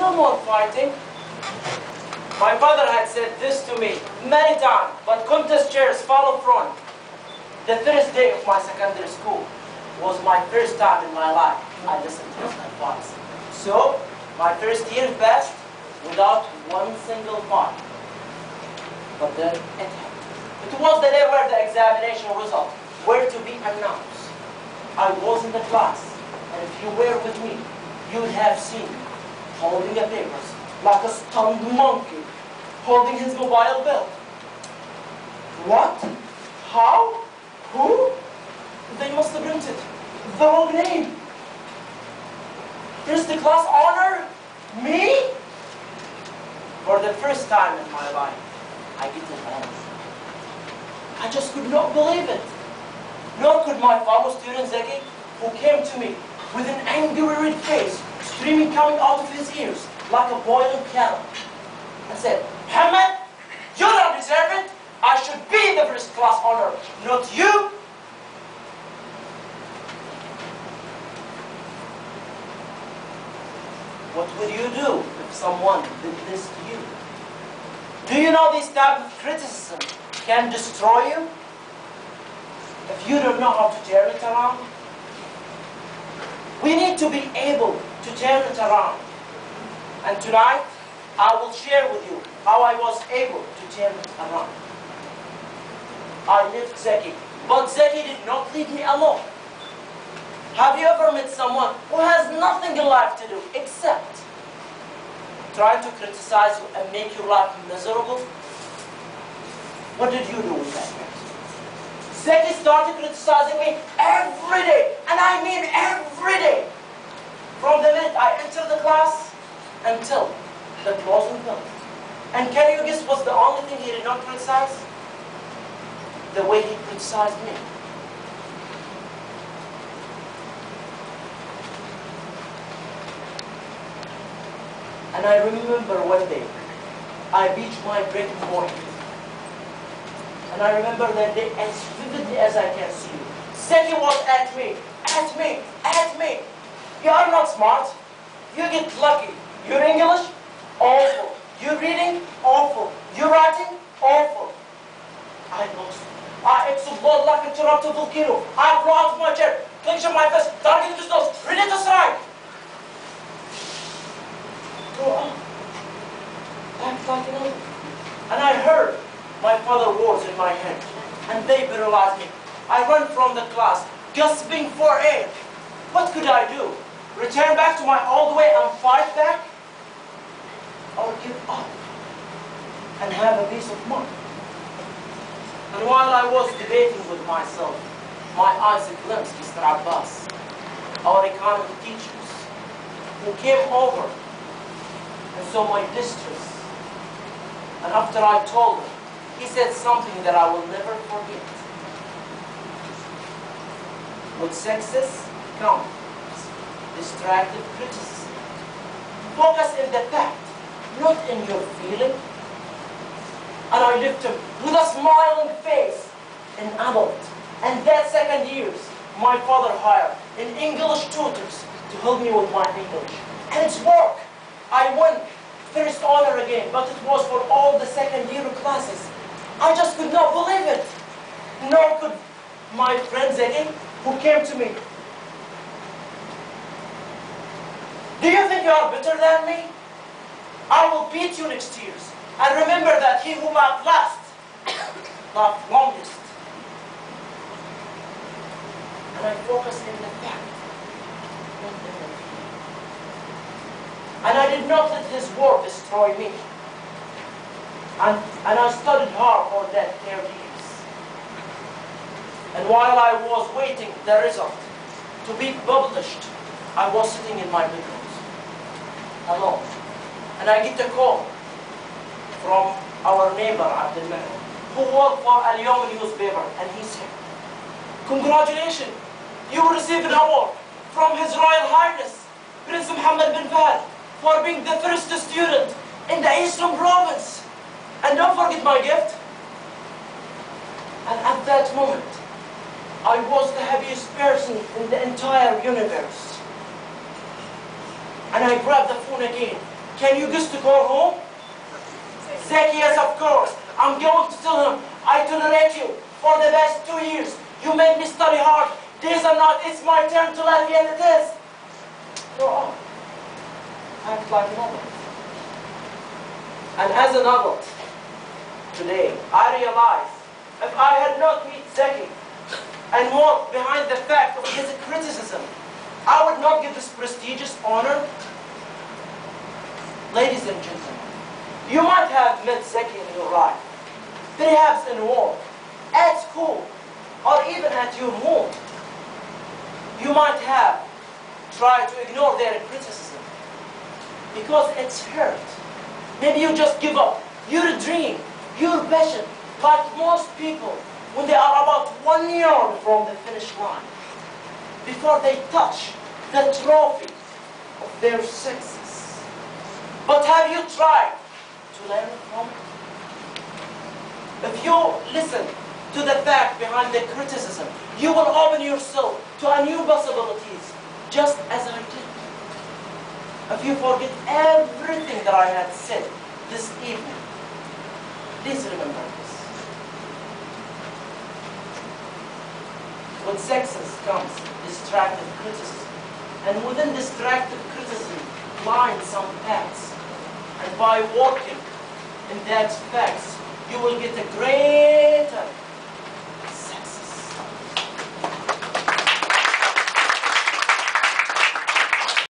no more fighting. My father had said this to me many times, but contest chairs follow front. The first day of my secondary school was my first time in my life I listened to his advice. So, my first year passed without one single mark. But then it happened. It was the day where the examination results were to be announced. I was in the class, and if you were with me, you'd have seen me holding the papers like a stunned monkey holding his mobile bill. What? How? Who? They must have printed the wrong name. Here's the class honor? Me? For the first time in my life, I get an honor. I just could not believe it. Nor could my fellow student Zaki, who came to me with an angry red face, streaming coming out of his ears like a boiling kettle, and said, Muhammad, you don't deserve it. I should be the first class honor, not you. What would you do if someone did this to you? Do you know this type of criticism can destroy you? If you don't know how to turn it around, we need to be able to turn it around. And tonight, I will share with you how I was able to turn it around. I left Zaki, but Zaki did not leave me alone. Have you ever met someone who has nothing in life to do except trying to criticize you and make your life miserable? What did you do with that person? Zaki started criticizing me every day, and I mean every day. From the minute I entered the class until the closing bell. And can you guess what's the only thing he did not criticize? The way he criticized me. And I remember one day, I reached my breaking point. And I remember that day as vividly as I can see you. Zaki was at me, at me, at me. You are not smart. You get lucky. Your English, awful. Your reading, awful. Your writing, awful. I lost. I explode like a erupted volcano. I blow out of my chair, clench my fist, target his nose, ready to strike. Go up. Act like an elephant. And I heard my father's words in my head, and they paralyzed me. I ran from the class, gasping for air. What could I do? Return back to my old way and fight back? Or give up and have a peace of mind? And while I was debating with myself, my eyes glimpsed Mr. Abbas, our economy teachers, who came over and saw my distress. And after I told him, he said something that I will never forget. With success comes distracted criticism. Focus in the fact, not in your feeling. And I left him with a smiling face in adult. And that second years, my father hired an English tutors to help me with my English. And it's work. I won first honor again, but it was for all the second year classes. I just could not believe it. Nor could my friend Zaki, who came to me. Do you think you are better than me? I will beat you next year. And remember that he who laughed last, laughed longest. And I focus in the fact, not in the feeling. And I did not let his word destroy me. And I studied hard for that 30 years. And while I was waiting the result to be published, I was sitting in my bedroom, alone. And I get a call from our neighbor, Abdul, who worked for Al-Yawm newspaper, and he said, "Congratulations, you will receive an award from His Royal Highness, Prince Mohammed bin Fahd, for being the first student in the Eastern Province. And don't forget my gift." And at that moment, I was the happiest person in the entire universe. And I grabbed the phone again, Can you guess to call home? Zaki, yes, of course. I'm going to tell him I tolerate you for the past 2 years. You made me study hard. Days and nights, it's my turn to laugh, and it is. Grow up. Act like an adult. And as an adult, today, I realize if I had not met Zaki and walked behind the fact of his criticism, I would not get this prestigious honor. Ladies and gentlemen, you might have met Zaki in your life, perhaps in work, at school, or even at your home. You might have tried to ignore their criticism because it's hurt. Maybe you just give up your dream, your passion, like most people when they are about 1 yard from the finish line, before they touch the trophy of their success. But have you tried to learn from it? If you listen to the fact behind the criticism, you will open yourself to a new possibilities, just as I did. If you forget everything that I had said this evening, please remember this. With success comes destructive criticism, and within destructive criticism lies some facts. And by working in that facts, you will get a greater